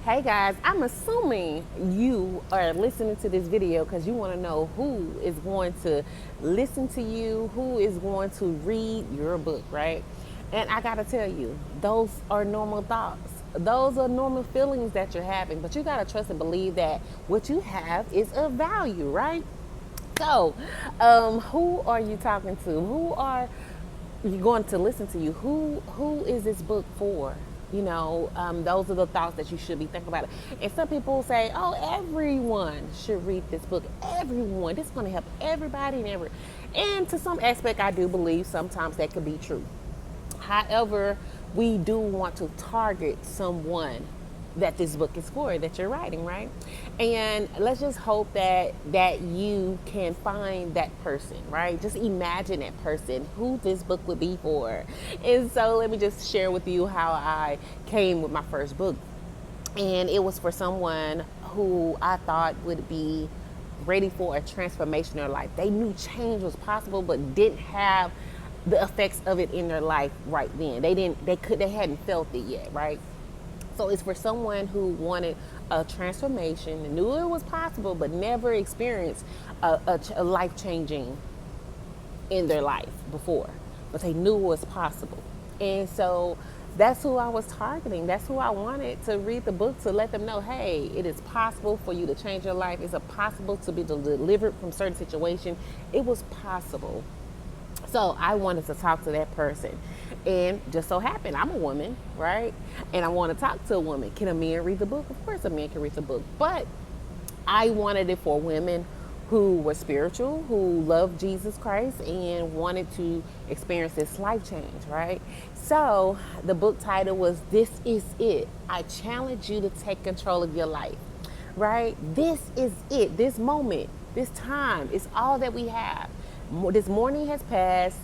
Hey guys, I'm assuming you are listening to this video because you want to know who is going to listen to you, who is going to read your book, right? And I got to tell you, those are normal thoughts. Those are normal feelings that you're having, but you got to trust and believe that what you have is of value, right? So, who are you talking to? Who are you going to listen to you? Who is this book for? Those are the thoughts that you should be thinking about. And some people say, "Oh, everyone should read this book. Everyone. This is going to help everybody and every." And to some aspect, I do believe sometimes that could be true. However, we do want to target someone that this book is for, that you're writing, right? And let's just hope that you can find that person, right? Just imagine that person, who this book would be for. And so let me just share with you how I came with my first book. And it was for someone who I thought would be ready for a transformation in their life. They knew change was possible, but didn't have the effects of it in their life right then. They hadn't felt it yet, right? So it's for someone who wanted a transformation, knew it was possible, but never experienced a life changing in their life before, but they knew it was possible. And so that's who I was targeting. That's who I wanted to read the book, to let them know, hey, it is possible for you to change your life. It's possible to be delivered from certain situation. It was possible. So I wanted to talk to that person. And just so happened, I'm a woman, right? And I want to talk to a woman. Can a man read the book? Of course a man can read the book. But I wanted it for women who were spiritual, who loved Jesus Christ and wanted to experience this life change, right? So the book title was This Is It. I challenge you to take control of your life, right? This is it. This moment, this time is all that we have. This morning has passed.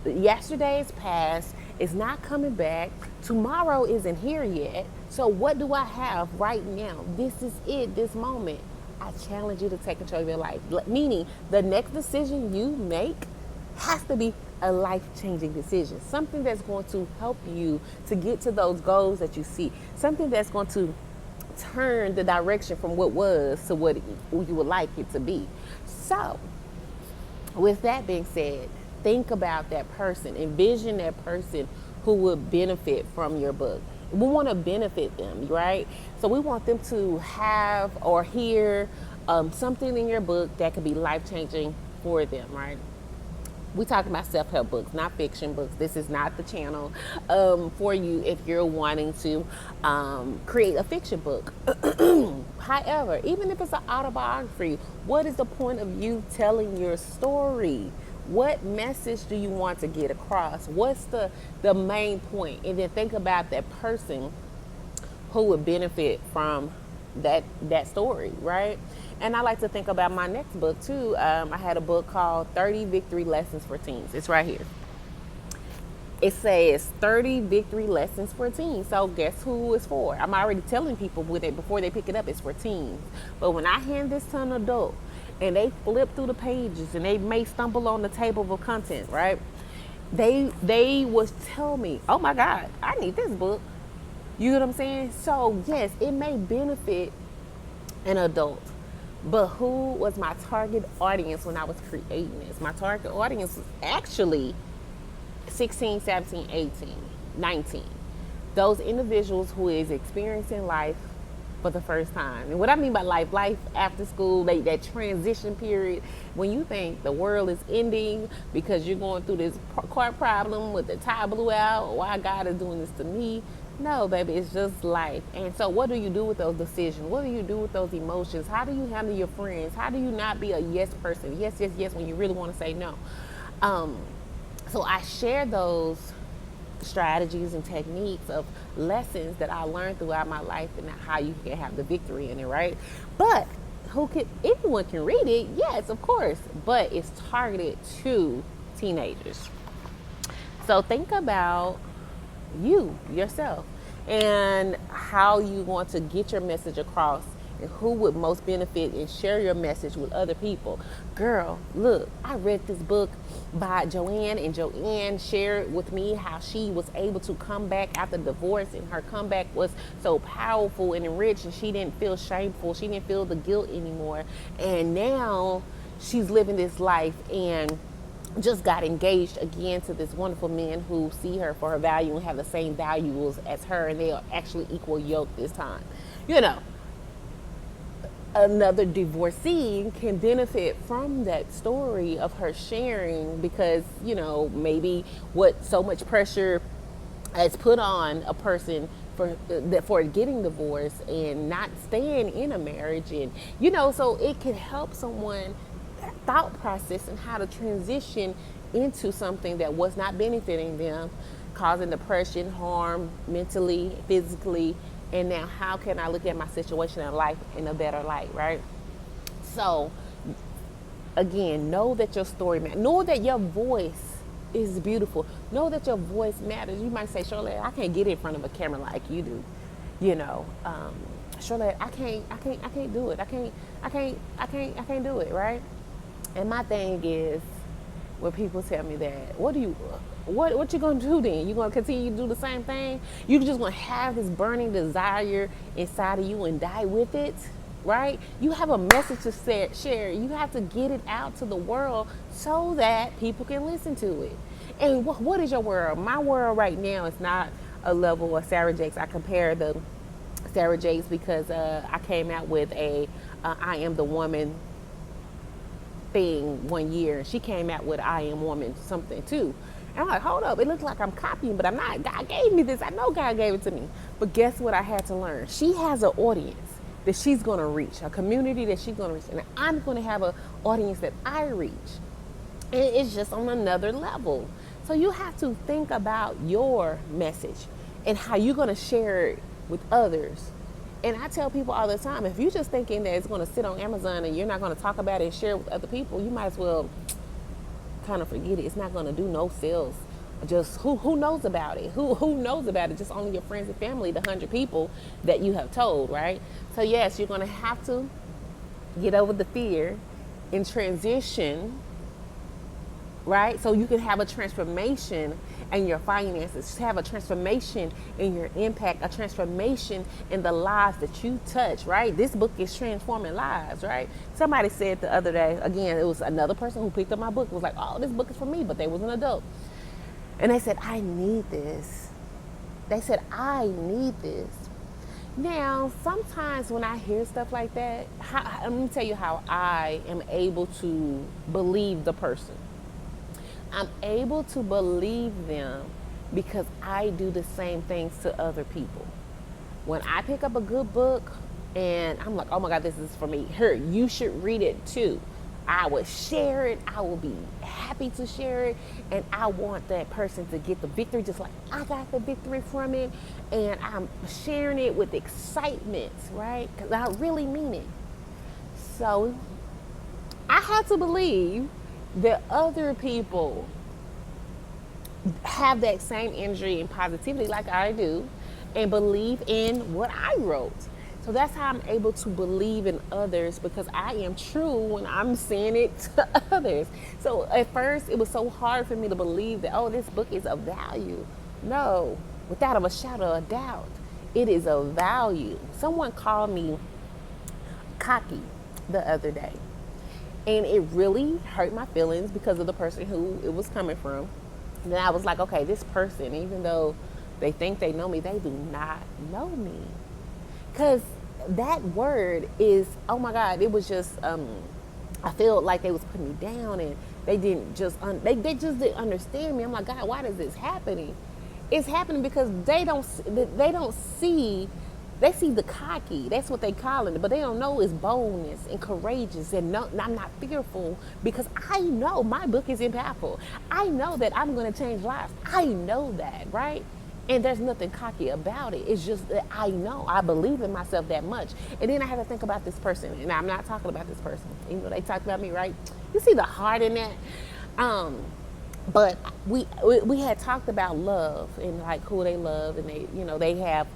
Yesterday is past. It's not coming back. Tomorrow isn't here yet. So what do I have right now? This is it, this moment. I challenge you to take control of your life. Meaning the next decision you make has to be a life-changing decision. Something that's going to help you to get to those goals that you see. Something that's going to turn the direction from what was to what you would like it to be. So with that being said, think about that person. Envision that person who would benefit from your book. We want to benefit them, right? So we want them to have or hear something in your book that could be life-changing for them, right? We talk about self-help books, not fiction books. This is not the channel for you if you're wanting to create a fiction book. However, even if it's an autobiography, what is the point of you telling your story? What message do you want to get across? What's the main point? And then think about that person who would benefit from that story, right? And I like to think about my next book too. I had a book called 30 Victory Lessons for Teens. It's right here. It says 30 victory lessons for teens. So guess who it's for? I'm already telling people before they pick it up, it's for teens. But when I hand this to an adult and they flip through the pages and they may stumble on the table of content, right? They would tell me, oh my God, I need this book. You know what I'm saying? So yes, it may benefit an adult. But who was my target audience when I was creating this? My target audience was actually 16, 17, 18, 19. Those individuals who is experiencing life for the first time. And what I mean by life after school, that transition period, when you think the world is ending because you're going through this car problem with the tire blew out, why God is doing this to me. No, baby, it's just life. And so what do you do with those decisions? What do you do with those emotions? How do you handle your friends? How do you not be a yes person? Yes, yes, yes, when you really want to say no. So I share those strategies and techniques of lessons that I learned throughout my life and how you can have the victory in it, right? But anyone can read it, yes, of course, but it's targeted to teenagers. So think about yourself, and how you want to get your message across and who would most benefit and share your message with other people. Girl, look, I read this book by Joanne, and Joanne shared with me how she was able to come back after divorce, and her comeback was so powerful and enriched, and she didn't feel shameful. She didn't feel the guilt anymore. And now she's living this life and just got engaged again to this wonderful man who see her for her value and have the same values as her, and they are actually equal yoke this time. You know, another divorcee can benefit from that story of her sharing, because maybe what so much pressure is put on a person for getting divorced and not staying in a marriage, and so it can help someone thought process and how to transition into something that was not benefiting them, causing depression, harm mentally, physically, and now how can I look at my situation in life in a better light, right? So again, know that your story matters. Know that your voice is beautiful. Know that your voice matters. You might say, Charlotte, I can't get in front of a camera like you do. Charlotte, I can't do it. I can't do it, right? And my thing is, when people tell me that, what you gonna do then? You gonna continue to do the same thing? You just gonna have this burning desire inside of you and die with it, right? You have a message to share. You have to get it out to the world so that people can listen to it. And what is your world? My world right now is not a level of Sarah Jakes. I compare the Sarah Jakes because I came out with a I Am the Woman thing one year, and she came out with I Am Woman something too. And I'm like, hold up, it looks like I'm copying, but I'm not. God gave me this. I know God gave it to me. But guess what I had to learn? She has an audience that she's going to reach, a community that she's going to reach, and I'm going to have an audience that I reach. And it's just on another level. So you have to think about your message and how you're going to share it with others. And I tell people all the time, if you're just thinking that it's going to sit on Amazon and you're not going to talk about it and share it with other people, you might as well kind of forget it. It's not going to do no sales. Just who knows about it? Who knows about it? Just only your friends and family, the 100 people that you have told, right? So yes, you're going to have to get over the fear and transition, right? So you can have a transformation in your finances, have a transformation in your impact, a transformation in the lives that you touch, right? This book is transforming lives, right? Somebody said the other day, again, it was another person who picked up my book, was like, oh, this book is for me, but they was an adult. And they said, I need this. They said, I need this. Now, sometimes when I hear stuff like that, let me tell you how I am able to believe the person. I'm able to believe them because I do the same things to other people. When I pick up a good book and I'm like, oh my God, this is for me. Here, you should read it too. I will share it. I will be happy to share it. And I want that person to get the victory just like I got the victory from it. And I'm sharing it with excitement, right? Because I really mean it. So I have to believe that other people have that same energy and positivity like I do and believe in what I wrote. So that's how I'm able to believe in others, because I am true when I'm saying it to others. So at first it was so hard for me to believe that, oh, this book is of value. No, without a shadow of a doubt, it is of value. Someone called me cocky the other day. And it really hurt my feelings because of the person who it was coming from. And then I was like, okay, this person, even though they think they know me, they do not know me. Because that word is, oh my God, it was just, I felt like they was putting me down, and they didn't just, they just didn't understand me. I'm like, God, why is this happening? It's happening because they don't see. They see the cocky, that's what they calling it, but they don't know it's boldness and courageous, and no, I'm not fearful because I know my book is impactful. I know that I'm going to change lives. I know that, right? And there's nothing cocky about it. It's just that I know, I believe in myself that much. And then I have to think about this person, and I'm not talking about this person, even though they talked about me, right? You see the heart in that? But we had talked about love and like who they love, and they have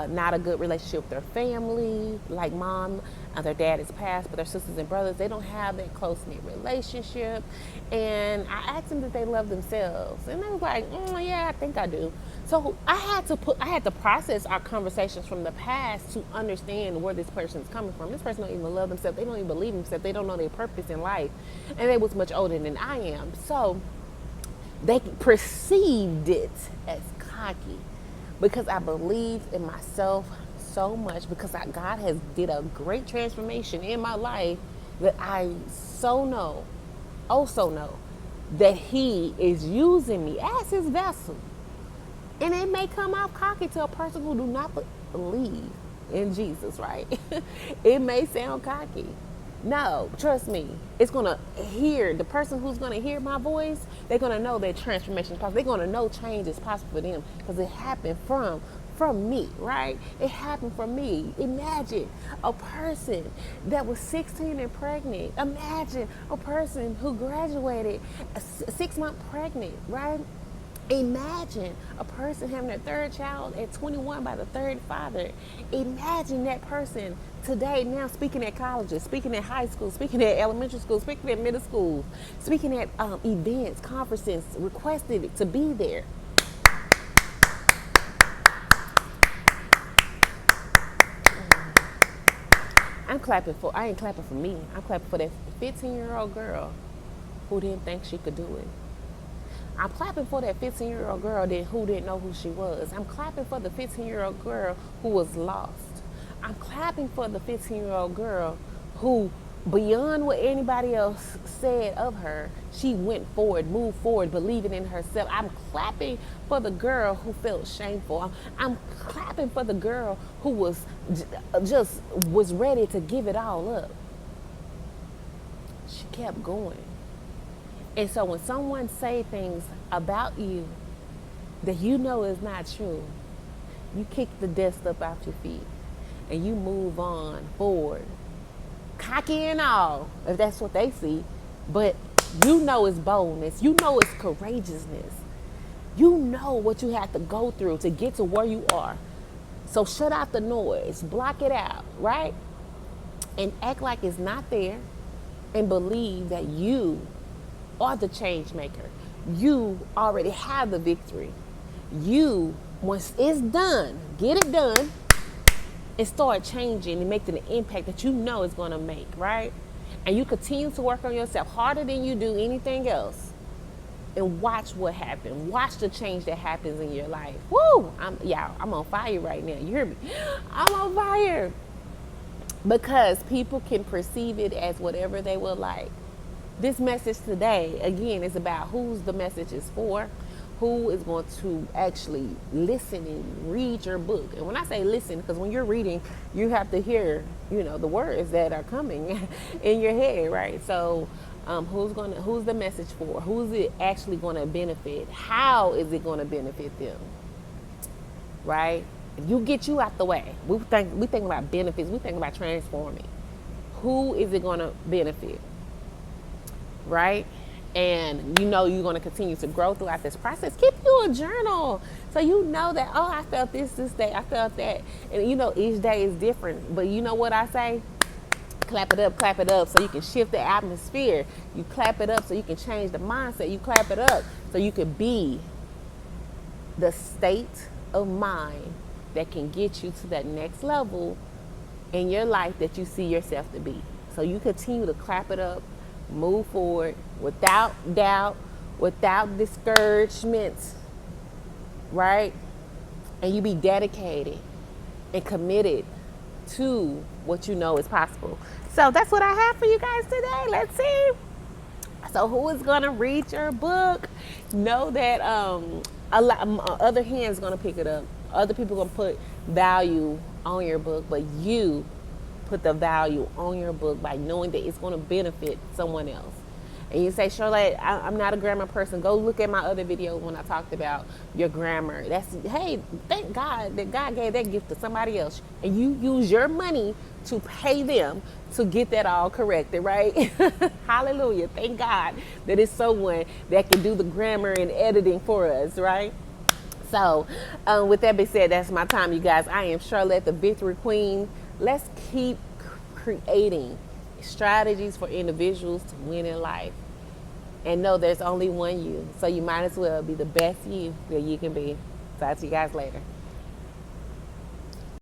not a good relationship with their family, like mom, their dad is passed, but their sisters and brothers, they don't have that close knit relationship. And I asked them that they love themselves, and they was like, yeah, I think I do. So I had to process our conversations from the past to understand where this person is coming from. This person don't even love themselves. They don't even believe in themselves. They don't know their purpose in life, and they was much older than I am. So they perceived it as cocky because I believe in myself so much, because God has did a great transformation in my life, that I so know that he is using me as his vessel. And it may come off cocky to a person who do not believe in Jesus, right? It may sound cocky. No, trust me. It's going to hear, the person who's going to hear my voice, they're going to know that transformation is possible. They're going to know change is possible for them because it happened from me, right? It happened from me. Imagine a person that was 16 and pregnant. Imagine a person who graduated 6 months pregnant, right? Imagine a person having their third child at 21 by the third father. Imagine that person today now speaking at colleges, speaking at high school, speaking at elementary school, speaking at middle school, speaking at events, conferences, requested to be there. I ain't clapping for me. I'm clapping for that 15-year-old girl who didn't think she could do it. I'm clapping for that 15-year-old girl who didn't know who she was. I'm clapping for the 15-year-old girl who was lost. I'm clapping for the 15-year-old girl who, beyond what anybody else said of her, she went forward, moved forward, believing in herself. I'm clapping for the girl who felt shameful. I'm clapping for the girl who was ready to give it all up. She kept going. And so when someone say things about you that you know is not true, you kick the dust up out your feet and you move on forward. Cocky and all, if that's what they see. But you know it's boldness. You know it's courageousness. You know what you have to go through to get to where you are. So shut out the noise. Block it out, right? And act like it's not there, and believe that you are the change maker. You already have the victory. You, once it's done, get it done and start changing and making the impact that you know it's going to make, right? And you continue to work on yourself harder than you do anything else, and watch what happens. Watch the change that happens in your life. Woo! I'm on fire right now. You hear me? I'm on fire. Because people can perceive it as whatever they would like. This message today, again, is about who's the message is for, who is going to actually listen and read your book. And when I say listen, because when you're reading, you have to hear, the words that are coming in your head, right? So who's the message for? Who's it actually going to benefit? How is it going to benefit them? Right? If you get you out the way, we think about benefits, we think about transforming. Who is it going to benefit? Right? And you're going to continue to grow throughout this process. Keep you a journal so you know that, I felt this day, I felt that. And each day is different. But you know what I say? Clap it up so you can shift the atmosphere. You clap it up so you can change the mindset. You clap it up so you can be the state of mind that can get you to that next level in your life that you see yourself to be. So you continue to clap it up, move forward without doubt, without discouragement, right? And you be dedicated and committed to what you know is possible. So that's what I have for you guys today. Let's see. So who is going to read your book? Know that other hands going to pick it up. Other people going to put value on your book, but you put the value on your book by knowing that it's going to benefit someone else. And you say, Charlotte, I'm not a grammar person. Go look at my other video when I talked about your grammar. Hey, thank God that God gave that gift to somebody else. And you use your money to pay them to get that all corrected, right? Hallelujah. Thank God that it's someone that can do the grammar and editing for us, right? So, with that being said, that's my time, you guys. I am Charlotte, the Victory Queen. Let's keep creating strategies for individuals to win in life. And know there's only one you. So you might as well be the best you that you can be. Talk to you guys later.